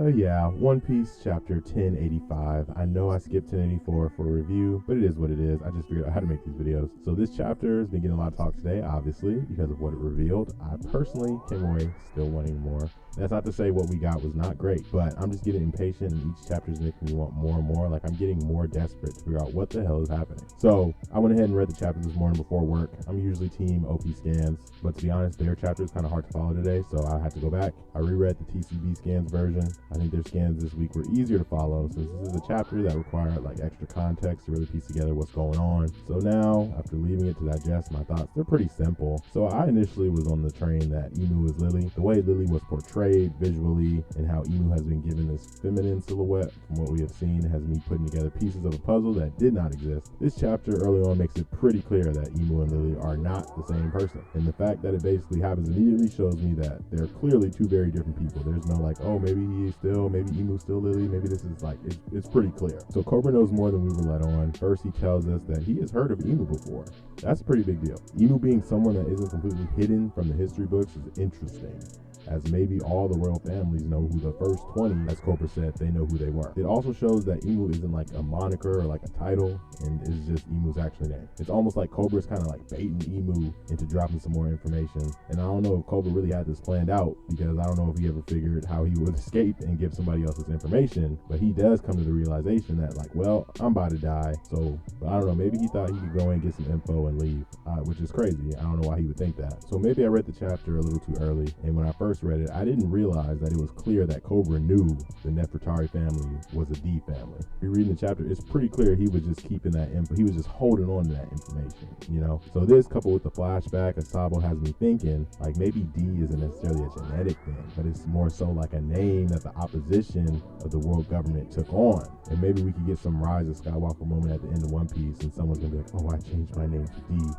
Yeah, One Piece chapter 1085. I know I skipped 1084 for a review, but it is what it is. I just figured out how to make these videos. So this chapter has been getting a lot of talk today, obviously, because of what it revealed. I personally came away still wanting more. That's not to say what we got was not great, but I'm just getting impatient and each chapter is making me want more and more. Like I'm getting more desperate to figure out what the hell is happening. So I went ahead and read the chapter this morning before work. I'm usually team OP scans, but to be honest, their chapter is kind of hard to follow today, so I had to go back. I reread the TCB scans version. I think their scans this week were easier to follow since this is a chapter that required like extra context to really piece together what's going on. So now, after leaving it to digest my thoughts, they're pretty simple. So I initially was on the train that Emu is Lily. The way Lily was portrayed visually and how Emu has been given this feminine silhouette from what we have seen has me putting together pieces of a puzzle that did not exist. This chapter early on makes it pretty clear that Emu and Lily are not the same person, and the fact that it basically happens immediately shows me that they're clearly two very different people. There's no like, oh, maybe Emu's still Lily, maybe this is like, it's pretty clear. So Cobra knows more than we were let on. First he tells us that he has heard of Emu before. That's a pretty big deal. Emu being someone that isn't completely hidden from the history books is interesting, as maybe all the royal families know who the first 20, as Cobra said, they know who they were. It also shows that Emu isn't like a moniker or like a title, and is just Emu's actual name. It's almost like Cobra's kind of like baiting Emu into dropping some more information, and I don't know if Cobra really had this planned out, because I don't know if he ever figured how he would escape and give somebody else this information, but he does come to the realization that like, well, I'm about to die, so I don't know, maybe he thought he could go and get some info and leave, which is crazy. I don't know why he would think that. So maybe I read the chapter a little too early, and when I first read it, I didn't realize that it was clear that Cobra knew the Nefertari family was a D family. Rereading the chapter, it's pretty clear he was just keeping that info. He was just holding on to that information, you know? So this, coupled with the flashback of Sabo, has me thinking, like maybe D isn't necessarily a genetic thing, but it's more so like a name that the opposition of the world government took on. And maybe we could get some Rise of Skywalker moment at the end of One Piece, and someone's gonna be like, oh, I changed my name to D.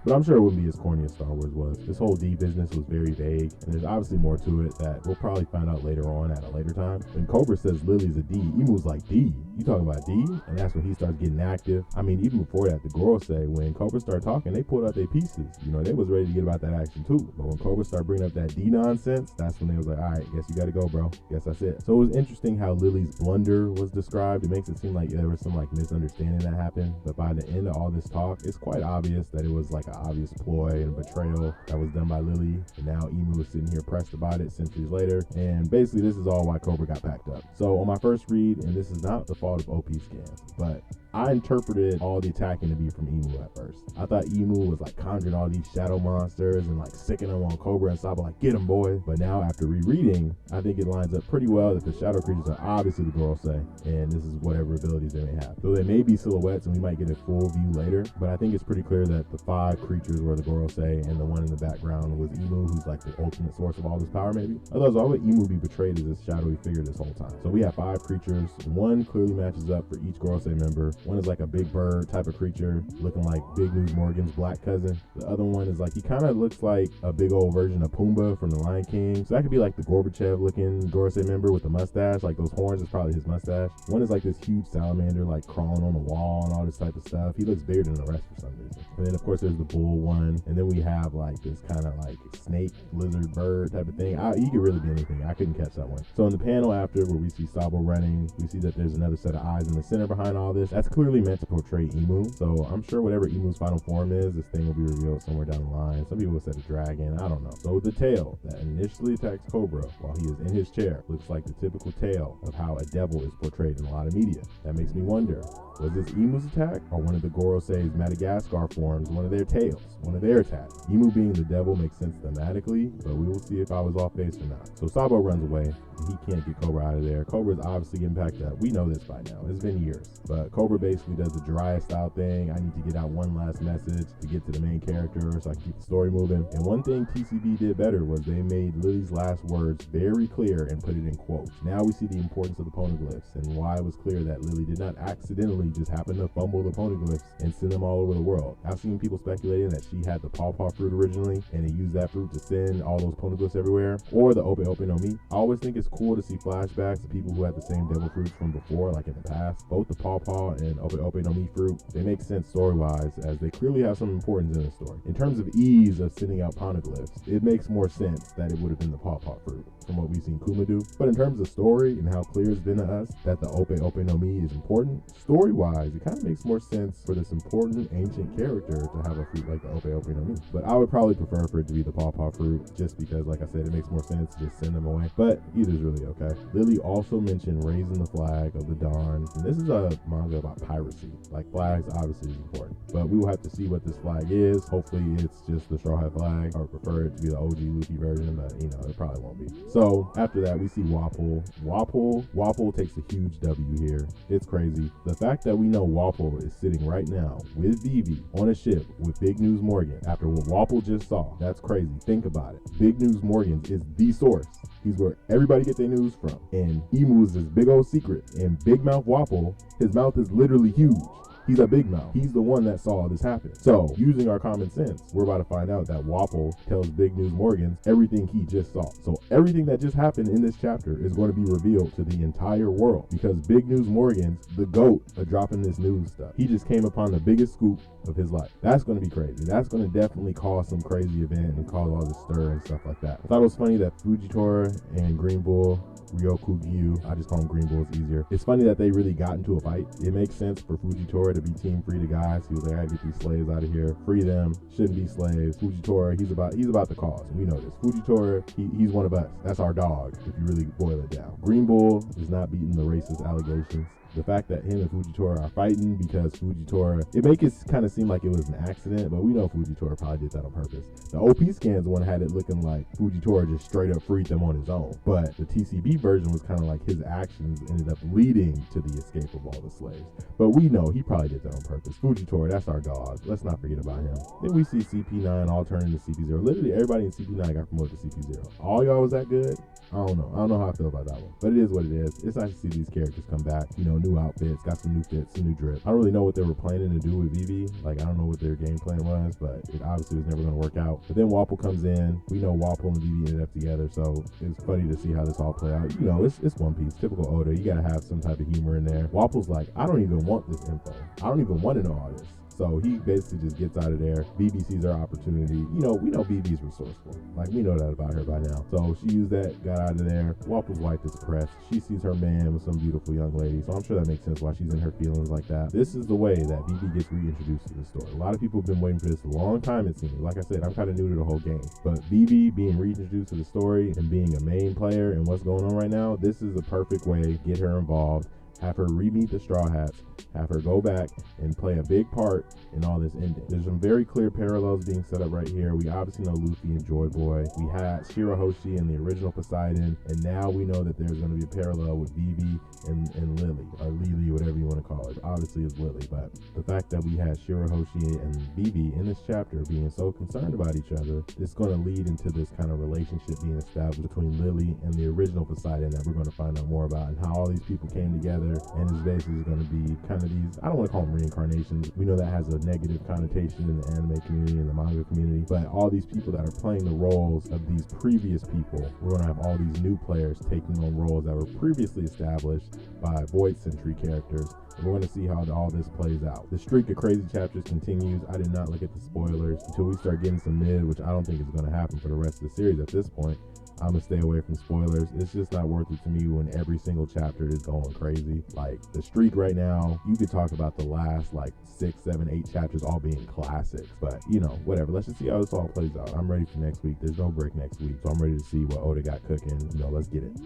But I'm sure it wouldn't be as corny as Star Wars was. This whole D business was very vague, and there's obviously more to it that we'll probably find out later on at a later time. When Cobra says Lily's a D, Emu's like, D? You talking about D? And that's when he starts getting active. I mean, even before that, the Gorosei, when Cobra started talking, they pulled out their pieces. You know, they was ready to get about that action too. But when Cobra started bringing up that D nonsense, that's when they was like, all right, guess you gotta go, bro. Guess that's it. So it was interesting how Lily's blunder was described. It makes it seem like there was some like misunderstanding that happened. But by the end of all this talk, it's quite obvious that it was like an obvious ploy and betrayal that was done by Lily, and now Emu is sitting here pressed about it centuries later, and basically this is all why Cobra got packed up. So on my first read, and this is not the fault of OP scans, but I interpreted all the attacking to be from Emu at first. I thought Emu was like conjuring all these shadow monsters and like sicking them on Cobra and Sabo, like, get him, boy. But now after rereading, I think it lines up pretty well that the shadow creatures are obviously the Gorosei, and this is whatever abilities they may have. Though they may be silhouettes and we might get a full view later, but I think it's pretty clear that the 5 creatures were the Gorosei, and the one in the background was Emu, who's like the ultimate source of all this power maybe. Otherwise, why would Emu be portrayed as this shadowy figure this whole time? So we have 5 creatures. One clearly matches up for each Gorosei member. One is like a big bird type of creature, looking like Big News Morgan's black cousin. The other one is like, he kind of looks like a big old version of Pumbaa from The Lion King. So that could be like the Gorbachev looking Gorosei member with the mustache, like those horns is probably his mustache. One is like this huge salamander, like crawling on the wall and all this type of stuff. He looks bigger than the rest for some reason. And then of course there's the bull one, and then we have like this kind of like snake, lizard, bird type of thing. He could really be anything. I couldn't catch that one. So in the panel after, where we see Sabo running, we see that there's another set of eyes in the center behind all this. That's clearly meant to portray Emu. So I'm sure whatever Emu's final form is, this thing will be revealed somewhere down the line. Some people said a dragon, I don't know. So the tail that initially attacks Cobra while he is in his chair looks like the typical tail of how a devil is portrayed in a lot of media. That makes me wonder, was this Emu's attack, or one of the Gorosei's Madagascar forms, one of their tails, one of their attacks? Emu being the devil makes sense thematically, but we will see if I was off base or not. So Sabo runs away. He can't get Cobra out of there. Cobra's obviously getting packed up. We know this by now. It's been years. But Cobra basically does the Jiraiya style thing. I need to get out one last message to get to the main character so I can keep the story moving. And one thing TCB did better was they made Lily's last words very clear and put it in quotes. Now we see the importance of the Poneglyphs and why it was clear that Lily did not accidentally just happen to fumble the Poneglyphs and send them all over the world. I've seen people speculating that she had the pawpaw fruit originally and they used that fruit to send all those Poneglyphs everywhere, or the Ope Ope no Mi. I always think it's cool to see flashbacks of people who had the same devil fruits from before, like in the past. Both the pawpaw and again, Ope Ope no Mi fruit, they make sense story-wise as they clearly have some importance in the story. In terms of ease of sending out Poneglyphs, it makes more sense that it would have been the Paw Paw fruit from what we've seen Kuma do. But in terms of story and how clear it's been to us that the Ope Ope no Mi is important, story-wise, it kind of makes more sense for this important ancient character to have a fruit like the Ope Ope no Mi. But I would probably prefer for it to be the Paw Paw fruit just because, like I said, it makes more sense to just send them away. But either's really okay. Lily also mentioned raising the flag of the Dawn. And this is a manga about piracy. Like, flags obviously is important. But we will have to see what this flag is. Hopefully it's just the Straw Hat flag. I would prefer it to be the OG Luffy version, but you know, it probably won't be. So after that, we see Wapol. Wapol takes a huge W here. It's crazy. The fact that we know Wapol is sitting right now with Vivi on a ship with Big News Morgan after what Wapol just saw, that's crazy. Think about it. Big News Morgan is the source. He's where everybody gets their news from. And Emu is this big old secret. And Big Mouth Wapol, his mouth is literally huge. He's a big mouth. He's the one that saw this happen. So, using our common sense, we're about to find out that Wapol tells Big News Morgan everything he just saw. So, everything that just happened in this chapter is going to be revealed to the entire world because Big News Morgan, the GOAT, are dropping this news stuff. He just came upon the biggest scoop of his life. That's going to be crazy. That's going to definitely cause some crazy event and cause all this stir and stuff like that. I thought it was funny that Fujitora and Green Bull, Ryoku Gyu, I just call him Green Bull, it's easier. It's funny that they really got into a fight. It makes sense for Fujitora to be team free the guys. He was like, I gotta get these slaves out of here. Free them. Shouldn't be slaves. Fujitora, he's about the cause. We know this. Fujitora, he's one of us. That's our dog, if you really boil it down. Green Bull is not beating the racist allegations. The fact that him and Fujitora are fighting because Fujitora, it makes it kind of seem like it was an accident, but we know Fujitora probably did that on purpose. The OP scans one had it looking like Fujitora just straight up freed them on his own, but the TCB version was kind of like his actions ended up leading to the escape of all the slaves. But we know he probably did that on purpose. Fujitora, that's our dog. Let's not forget about him. Then we see CP9 all turn into CP0. Literally everybody in CP9 got promoted to CP0. All y'all was that good? I don't know. I don't know how I feel about that one. But it is what it is. It's nice to see these characters come back. You know, new outfits, got some new fits, some new drip. I don't really know what they were planning to do with Vivi. Like, I don't know what their game plan was, but it obviously was never going to work out. But then Wapol comes in. We know Wapol and Vivi ended up together, so it's funny to see how this all play out. You know, it's One Piece. Typical Oda. You got to have some type of humor in there. Wapol's like, I don't even want this info. I don't even want to know all this. So he basically just gets out of there. Vivi sees her opportunity. You know, we know Vivi's resourceful. Like, we know that about her by now. So she used that, got out of there. Wapol's wife is depressed. She sees her man with some beautiful young lady. So I'm sure that makes sense why she's in her feelings like that. This is the way that Vivi gets reintroduced to the story. A lot of people have been waiting for this a long time, it seems. Like I said, I'm kind of new to the whole game. But Vivi being reintroduced to the story and being a main player and what's going on right now, this is the perfect way to get her involved. Have her re-meet the Straw Hats, have her go back and play a big part in all this ending. There's some very clear parallels being set up right here. We obviously know Luffy and Joy Boy. We had Shirahoshi in the original Poseidon, and now we know that there's going to be a parallel with Vivi and Lily, or Lily, whatever you want to call it. Obviously it's Lily, but the fact that we had Shirahoshi and Vivi in this chapter being so concerned about each other, it's going to lead into this kind of relationship being established between Lily and the original Poseidon that we're going to find out more about, and how all these people came together. And it's basically going to be kind of these, I don't want to call them reincarnations. We know that has a negative connotation in the anime community and the manga community, but all these people that are playing the roles of these previous people, we're going to have all these new players taking on roles that were previously established by Void Century characters. And we're going to see how all this plays out. The streak of crazy chapters continues. I did not look at the spoilers until we start getting some mid, which I don't think is going to happen for the rest of the series at this point. I'm gonna stay away from spoilers. It's just not worth it to me when every single chapter is going crazy. Like, the streak right now, you could talk about the last like 6, 7, 8 chapters all being classics, but you know, whatever. Let's just see how this all plays out. I'm ready for next week. There's no break next week, so I'm ready to see what Oda got cooking. You know, let's get it.